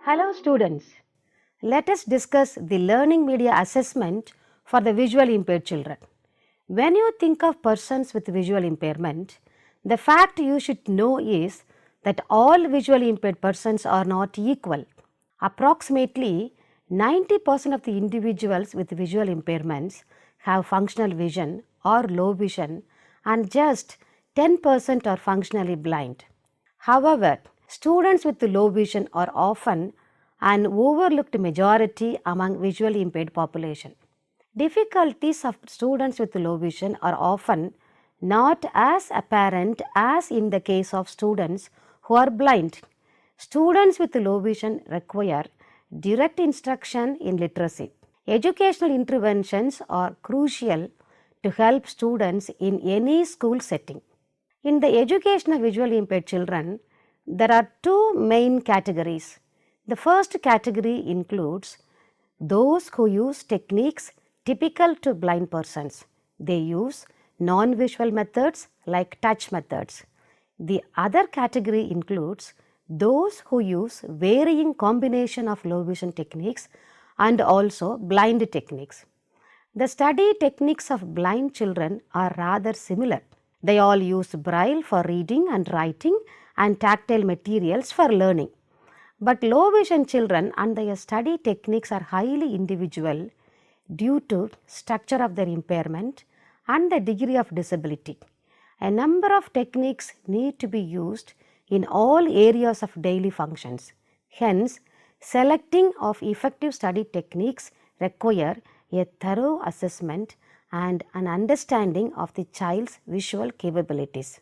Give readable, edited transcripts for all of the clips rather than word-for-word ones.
Hello students, let us discuss the learning media assessment for the visually impaired children. When you think of persons with visual impairment, the fact you should know is that all visually impaired persons are not equal. Approximately 90% of the individuals with visual impairments have functional vision or low vision and just 10% are functionally blind. However, students with low vision are often an overlooked majority among visually impaired population. Difficulties of students with low vision are often not as apparent as in the case of students who are blind. Students with low vision require direct instruction in literacy. Educational interventions are crucial to help students in any school setting. In the education of visually impaired children, there are two main categories. The first category includes those who use techniques typical to blind persons. They use non-visual methods like touch methods. The other category includes those who use varying combination of low vision techniques and also blind techniques. The study techniques of blind children are rather similar. They all use braille for reading and writing and tactile materials for learning. But low vision children and their study techniques are highly individual due to structure of their impairment and the degree of disability. A number of techniques need to be used in all areas of daily functions. Hence, selecting of effective study techniques require a thorough assessment and an understanding of the child's visual capabilities.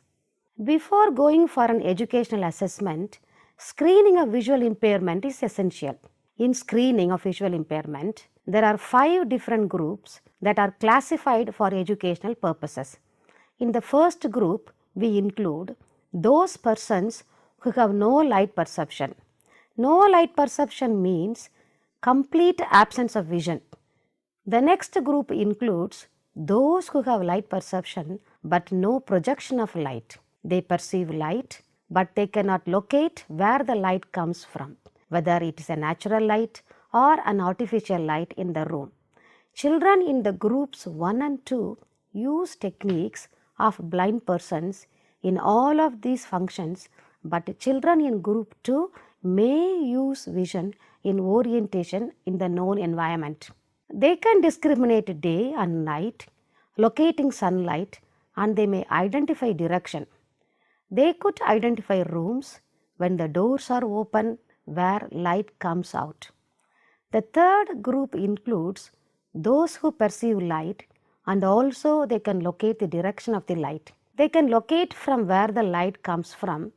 Before going for an educational assessment, screening of visual impairment is essential. In screening of visual impairment, there are 5 different groups that are classified for educational purposes. In the first group, we include those persons who have no light perception. No light perception means complete absence of vision. The next group includes those who have light perception but no projection of light. They perceive light but they cannot locate where the light comes from, whether it is a natural light or an artificial light in the room. Children in the groups 1 and 2 use techniques of blind persons in all of these functions, but children in group 2 may use vision in orientation in the known environment. They can discriminate day and night, locating sunlight, and they may identify direction. They could identify rooms when the doors are open where light comes out. The third group includes those who perceive light and also they can locate the direction of the light. They can locate from where the light comes from.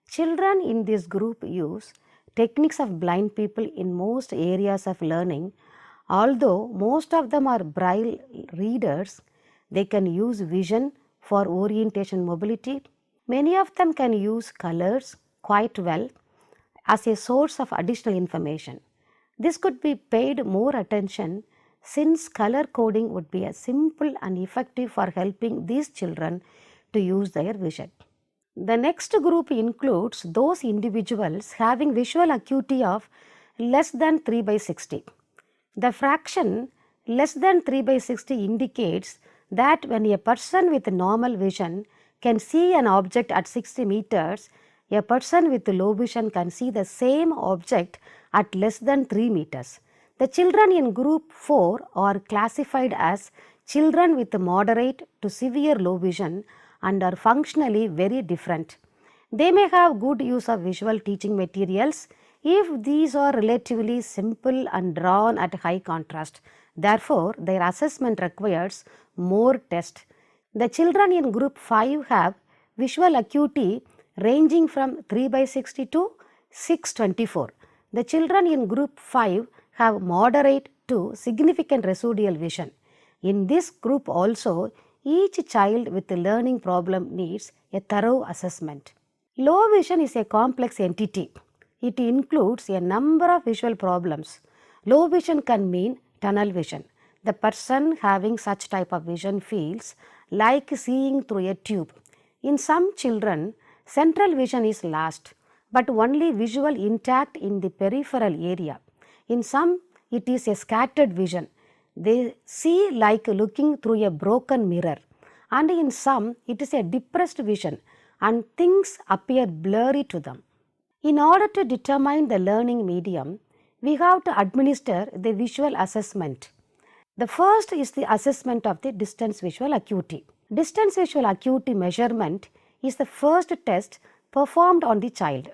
Children in this group use techniques of blind people in most areas of learning. Although most of them are braille readers, they can use vision for orientation mobility. Many of them can use colors quite well as a source of additional information. This could be paid more attention since color coding would be as simple and effective for helping these children to use their vision. The next group includes those individuals having visual acuity of less than 3 by 60. The fraction less than 3 by 60 indicates that when a person with normal vision can see an object at 60 meters, a person with low vision can see the same object at less than 3 meters. The children in group 4 are classified as children with moderate to severe low vision and are functionally very different. They may have good use of visual teaching materials if these are relatively simple and drawn at high contrast. Therefore, their assessment requires more tests. The children in group 5 have visual acuity ranging from 3 by 60 to 624. The children in group 5 have moderate to significant residual vision. In this group also, each child with a learning problem needs a thorough assessment. Low vision is a complex entity. It includes a number of visual problems. Low vision can mean tunnel vision. The person having such type of vision feels like seeing through a tube. In some children, central vision is lost, but only visual intact in the peripheral area. In some, it is a scattered vision. They see like looking through a broken mirror, and in some, it is a depressed vision and things appear blurry to them. In order to determine the learning medium, we have to administer the visual assessment. The first is the assessment of the distance visual acuity. Distance visual acuity measurement is the first test performed on the child.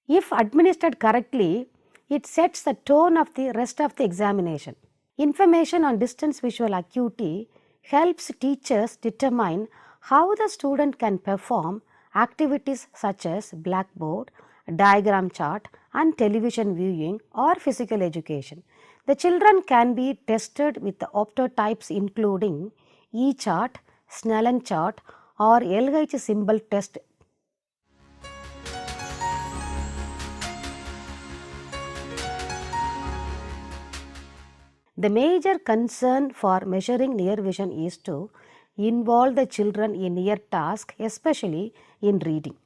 If administered correctly, it sets the tone of the rest of the examination. Information on distance visual acuity helps teachers determine how the student can perform activities such as blackboard, diagram chart, and television viewing or physical education. The children can be tested with the optotypes including E-chart, Snellen chart, or LH symbol test. The major concern for measuring near vision is to involve the children in near tasks, especially in reading.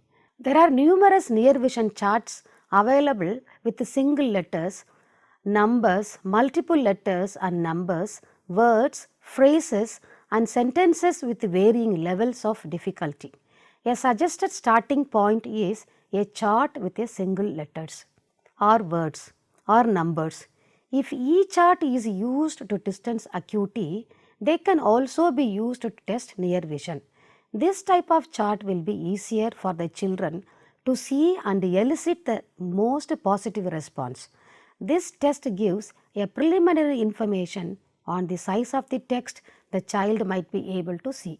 There are numerous near vision charts available with single letters, numbers, multiple letters and numbers, words, phrases and sentences with varying levels of difficulty. A suggested starting point is a chart with a single letters or words or numbers. If E-chart is used to distance acuity, they can also be used to test near vision. This type of chart will be easier for the children to see and elicit the most positive response. This test gives a preliminary information on the size of the text the child might be able to see.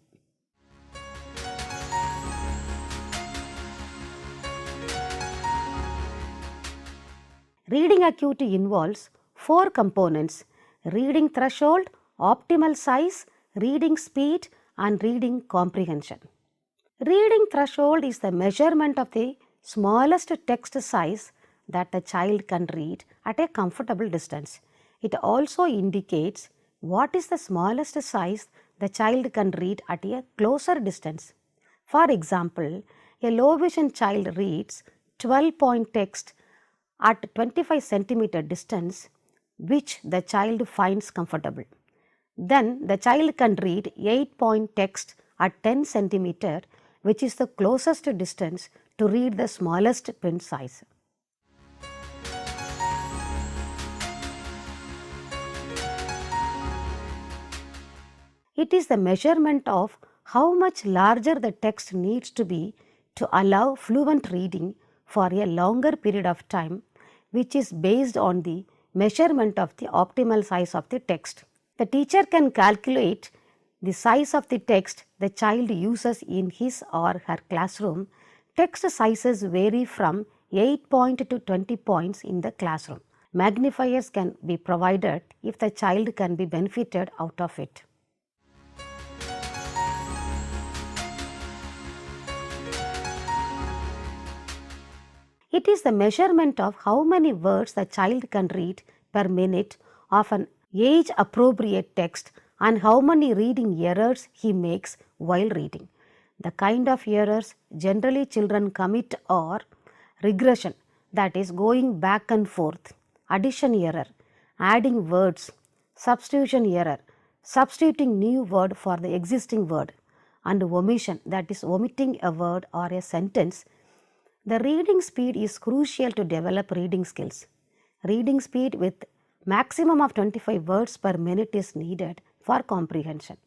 Reading acuity involves 4 components: reading threshold, optimal size, reading speed, and reading comprehension. Reading threshold is the measurement of the smallest text size that the child can read at a comfortable distance. It also indicates what is the smallest size the child can read at a closer distance. For example, a low vision child reads 12-point text at 25 centimeter distance, which the child finds comfortable. Then the child can read 8-point text at 10 centimeter, which is the closest distance to read the smallest print size. It is the measurement of how much larger the text needs to be to allow fluent reading for a longer period of time, which is based on the measurement of the optimal size of the text. The teacher can calculate the size of the text the child uses in his or her classroom. Text sizes vary from 8 point to 20 points in the classroom. Magnifiers can be provided if the child can be benefited out of it. It is the measurement of how many words the child can read per minute of an age appropriate text and how many reading errors he makes while reading. The kind of errors generally children commit are regression, that is going back and forth, addition error, adding words, substitution error, substituting new word for the existing word, and omission, that is omitting a word or a sentence. The reading speed is crucial to develop reading skills. Reading speed with maximum of 25 words per minute is needed for comprehension.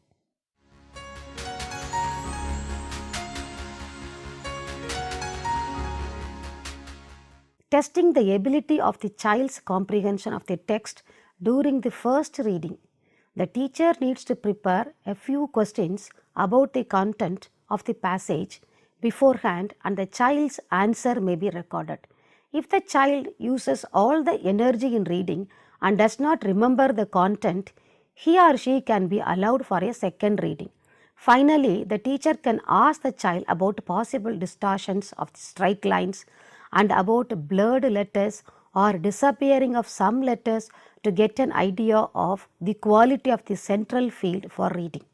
Testing the ability of the child's comprehension of the text during the first reading. The teacher needs to prepare a few questions about the content of the passage beforehand, and the child's answer may be recorded. If the child uses all the energy in reading and does not remember the content, he or she can be allowed for a second reading. Finally, the teacher can ask the child about possible distortions of the straight lines and about blurred letters or disappearing of some letters to get an idea of the quality of the central field for reading.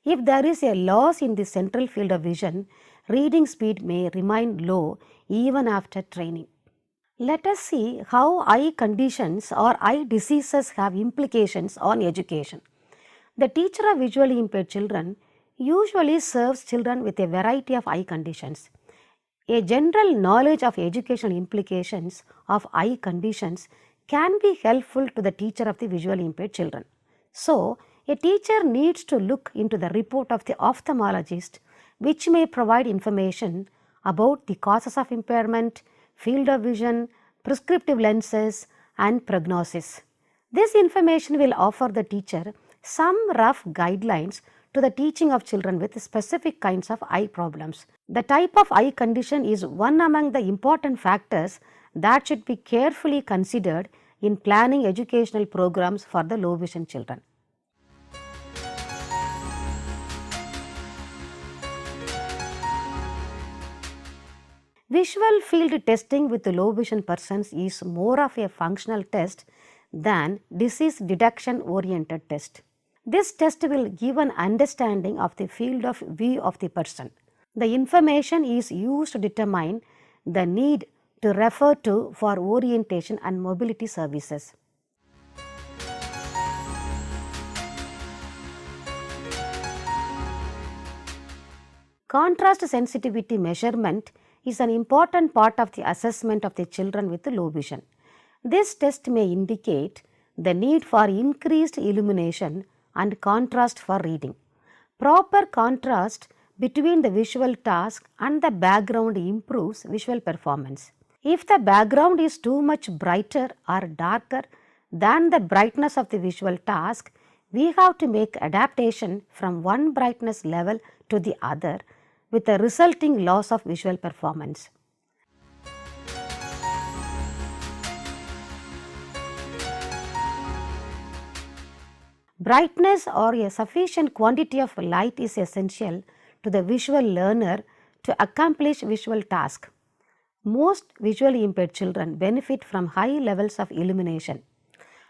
If there is a loss in the central field of vision, reading speed may remain low even after training. Let us see how eye conditions or eye diseases have implications on education. The teacher of visually impaired children usually serves children with a variety of eye conditions. A general knowledge of educational implications of eye conditions can be helpful to the teacher of the visually impaired children. So, a teacher needs to look into the report of the ophthalmologist, which may provide information about the causes of impairment, field of vision, prescriptive lenses, and prognosis. This information will offer the teacher some rough guidelines to the teaching of children with specific kinds of eye problems. The type of eye condition is one among the important factors that should be carefully considered in planning educational programs for the low vision children. Visual field testing with low vision persons is more of a functional test than disease detection oriented test. This test will give an understanding of the field of view of the person. The information is used to determine the need to refer to for orientation and mobility services. Contrast sensitivity measurement is an important part of the assessment of the children with low vision. This test may indicate the need for increased illumination and contrast for reading. Proper contrast between the visual task and the background improves visual performance. If the background is too much brighter or darker than the brightness of the visual task, we have to make adaptation from one brightness level to the other with a resulting loss of visual performance. Brightness or a sufficient quantity of light is essential to the visual learner to accomplish visual task. Most visually impaired children benefit from high levels of illumination.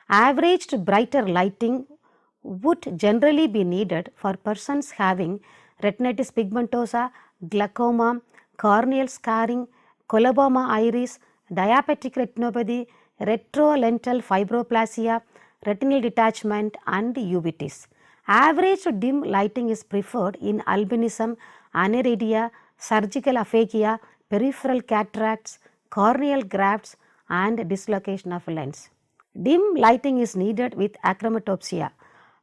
Averaged brighter lighting would generally be needed for persons having retinitis pigmentosa, glaucoma, corneal scarring, coloboma iris, diabetic retinopathy, retrolental fibroplasia, retinal detachment and uveitis. Average to dim lighting is preferred in albinism, aniridia, surgical aphakia, peripheral cataracts, corneal grafts and dislocation of lens. Dim lighting is needed with achromatopsia.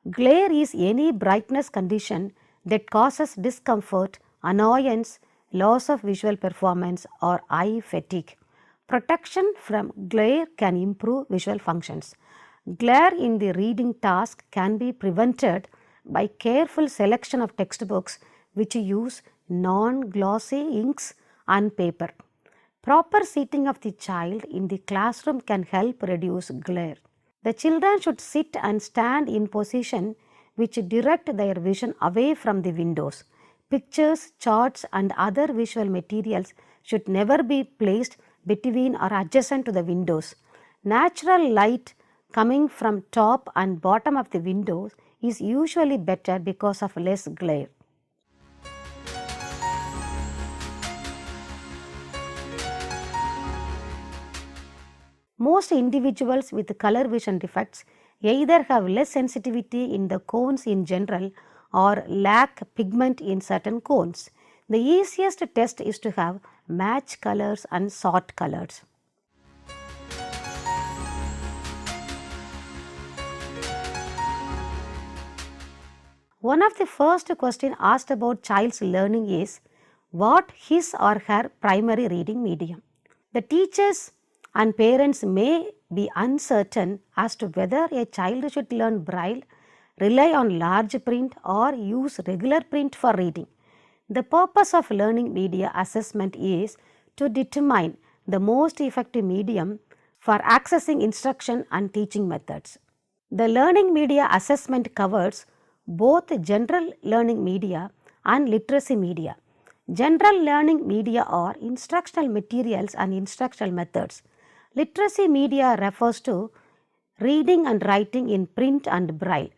Glare is any brightness condition that causes discomfort, annoyance, loss of visual performance or eye fatigue. Protection from glare can improve visual functions. Glare in the reading task can be prevented by careful selection of textbooks which use non-glossy inks and paper. Proper seating of the child in the classroom can help reduce glare. The children should sit and stand in position which direct their vision away from the windows. Pictures, charts and other visual materials should never be placed between or adjacent to the windows. Natural light coming from top and bottom of the windows is usually better because of less glare. Most individuals with color vision defects either have less sensitivity in the cones in general or lack pigment in certain cones. The easiest test is to have match colors and sort colors. One of the first questions asked about child's learning is what his or her primary reading medium. The teachers and parents may be uncertain as to whether a child should learn Braille, rely on large print or use regular print for reading. The purpose of learning media assessment is to determine the most effective medium for accessing instruction and teaching methods. The learning media assessment covers both general learning media and literacy media. General learning media are instructional materials and instructional methods. Literacy media refers to reading and writing in print and Braille.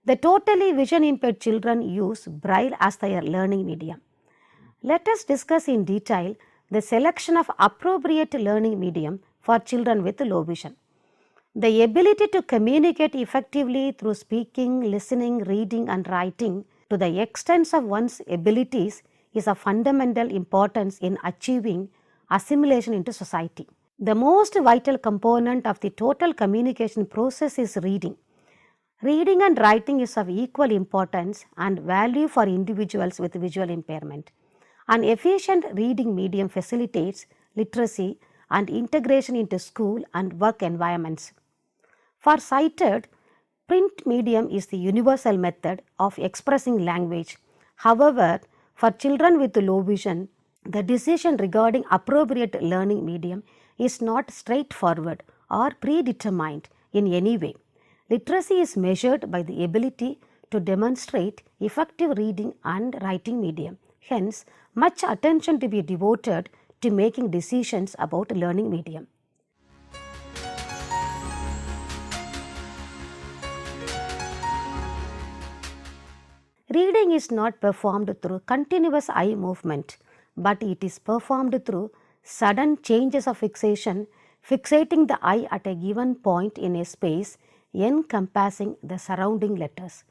The totally vision impaired children use Braille as their learning medium. Let us discuss in detail the selection of appropriate learning medium for children with low vision. The ability to communicate effectively through speaking, listening, reading, and writing to the extent of one's abilities is of fundamental importance in achieving assimilation into society. The most vital component of the total communication process is reading. Reading and writing is of equal importance and value for individuals with visual impairment. An efficient reading medium facilitates literacy and integration into school and work environments. For sighted, print medium is the universal method of expressing language. However, for children with low vision, the decision regarding appropriate learning medium is not straightforward or predetermined in any way. Literacy is measured by the ability to demonstrate effective reading and writing medium. Hence, much attention to be devoted to making decisions about learning medium. Reading is not performed through continuous eye movement, but it is performed through sudden changes of fixation, fixating the eye at a given point in a space encompassing the surrounding letters.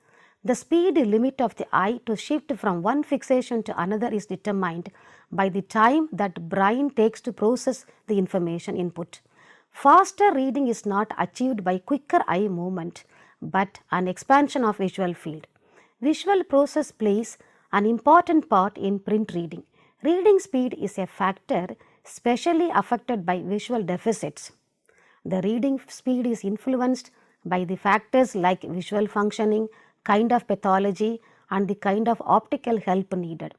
The speed limit of the eye to shift from one fixation to another is determined by the time that brain takes to process the information input. Faster reading is not achieved by quicker eye movement, but an expansion of visual field. Visual process plays an important part in print reading. Reading speed is a factor specially affected by visual deficits. The reading speed is influenced by the factors like visual functioning, kind of pathology, and the kind of optical help needed.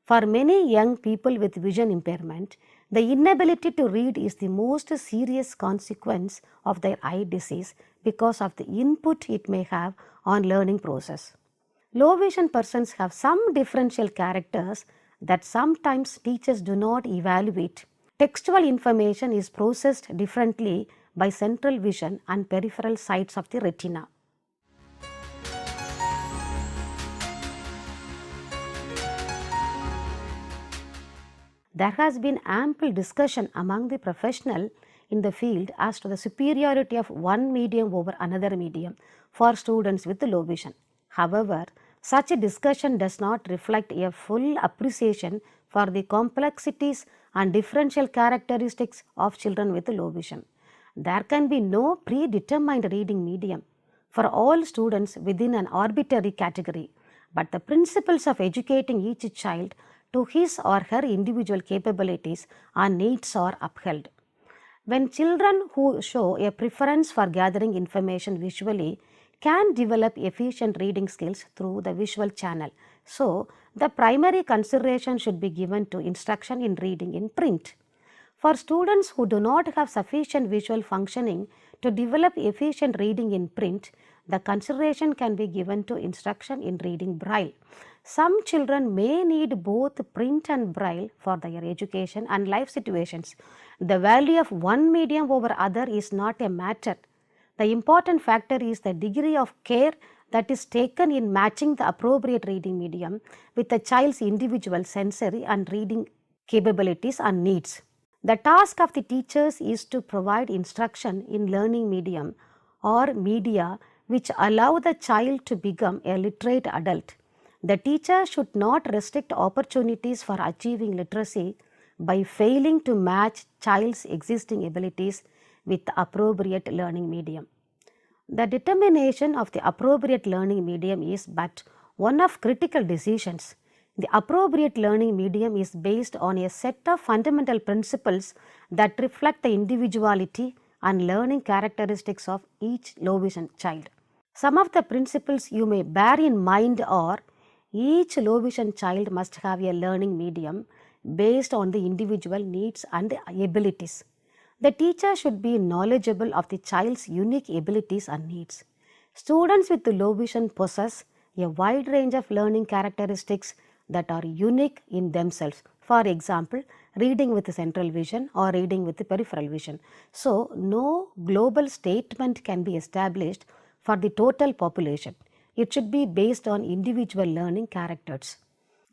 For many young people with vision impairment, the inability to read is the most serious consequence of their eye disease because of the input it may have on learning process. Low vision persons have some differential characters that sometimes teachers do not evaluate. Textual information is processed differently by central vision and peripheral sides of the retina. There has been ample discussion among the professional in the field as to the superiority of one medium over another medium for students with low vision. However, such a discussion does not reflect a full appreciation for the complexities and differential characteristics of children with low vision. There can be no predetermined reading medium for all students within an arbitrary category, but the principles of educating each child to his or her individual capabilities and needs are upheld. When children who show a preference for gathering information visually can develop efficient reading skills through the visual channel. So, the primary consideration should be given to instruction in reading in print. For students who do not have sufficient visual functioning to develop efficient reading in print, the consideration can be given to instruction in reading braille. Some children may need both print and braille for their education and life situations. The value of one medium over other is not a matter. The important factor is the degree of care that is taken in matching the appropriate reading medium with the child's individual sensory and reading capabilities and needs. The task of the teachers is to provide instruction in learning medium or media which allow the child to become a literate adult. The teacher should not restrict opportunities for achieving literacy by failing to match child's existing abilities with the appropriate learning medium. The determination of the appropriate learning medium is but one of critical decisions. The appropriate learning medium is based on a set of fundamental principles that reflect the individuality and learning characteristics of each low vision child. Some of the principles you may bear in mind are: each low vision child must have a learning medium based on the individual needs and abilities. The teacher should be knowledgeable of the child's unique abilities and needs. Students with low vision possess a wide range of learning characteristics that are unique in themselves. For example, reading with central vision or reading with peripheral vision. So, no global statement can be established for the total population. It should be based on individual learning characters.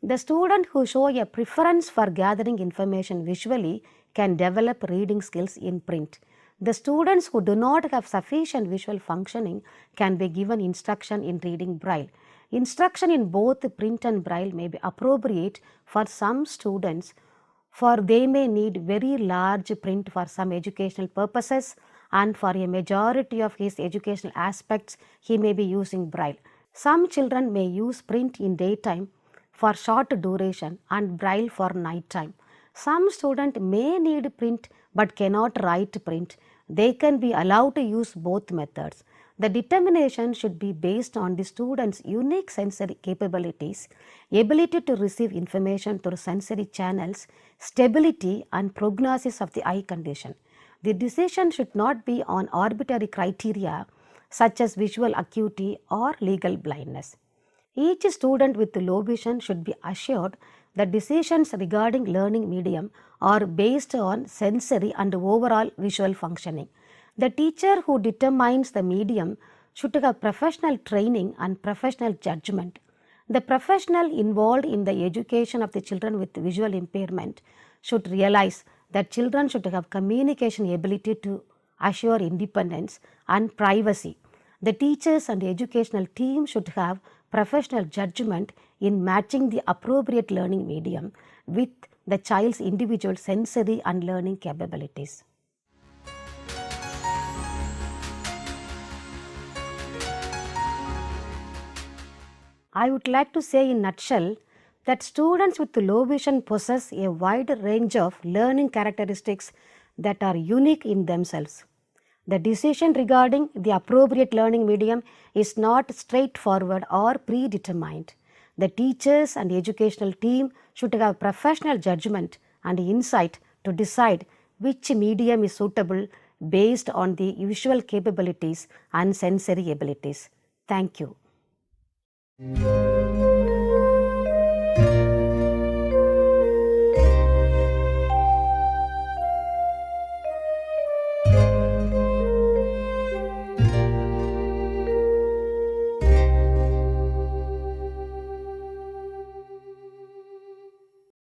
The student who show a preference for gathering information visually can develop reading skills in print. The students who do not have sufficient visual functioning can be given instruction in reading Braille. Instruction in both print and Braille may be appropriate for some students, for they may need very large print for some educational purposes, and for a majority of his educational aspects he may be using Braille. Some children may use print in daytime for short duration and Braille for night time. Some students may need print but cannot write print. They can be allowed to use both methods. The determination should be based on the student's unique sensory capabilities, ability to receive information through sensory channels, stability and prognosis of the eye condition. The decision should not be on arbitrary criteria such as visual acuity or legal blindness. Each student with low vision should be assured that decisions regarding learning medium are based on sensory and overall visual functioning. The teacher who determines the medium should have professional training and professional judgment. The professional involved in the education of the children with visual impairment should realize that children should have communication ability to assure independence and privacy. The teachers and educational team should have professional judgment in matching the appropriate learning medium with the child's individual sensory and learning capabilities. I would like to say in nutshell that students with low vision possess a wide range of learning characteristics that are unique in themselves. The decision regarding the appropriate learning medium is not straightforward or predetermined. The teachers and educational team should have professional judgment and insight to decide which medium is suitable based on the visual capabilities and sensory abilities. Thank you.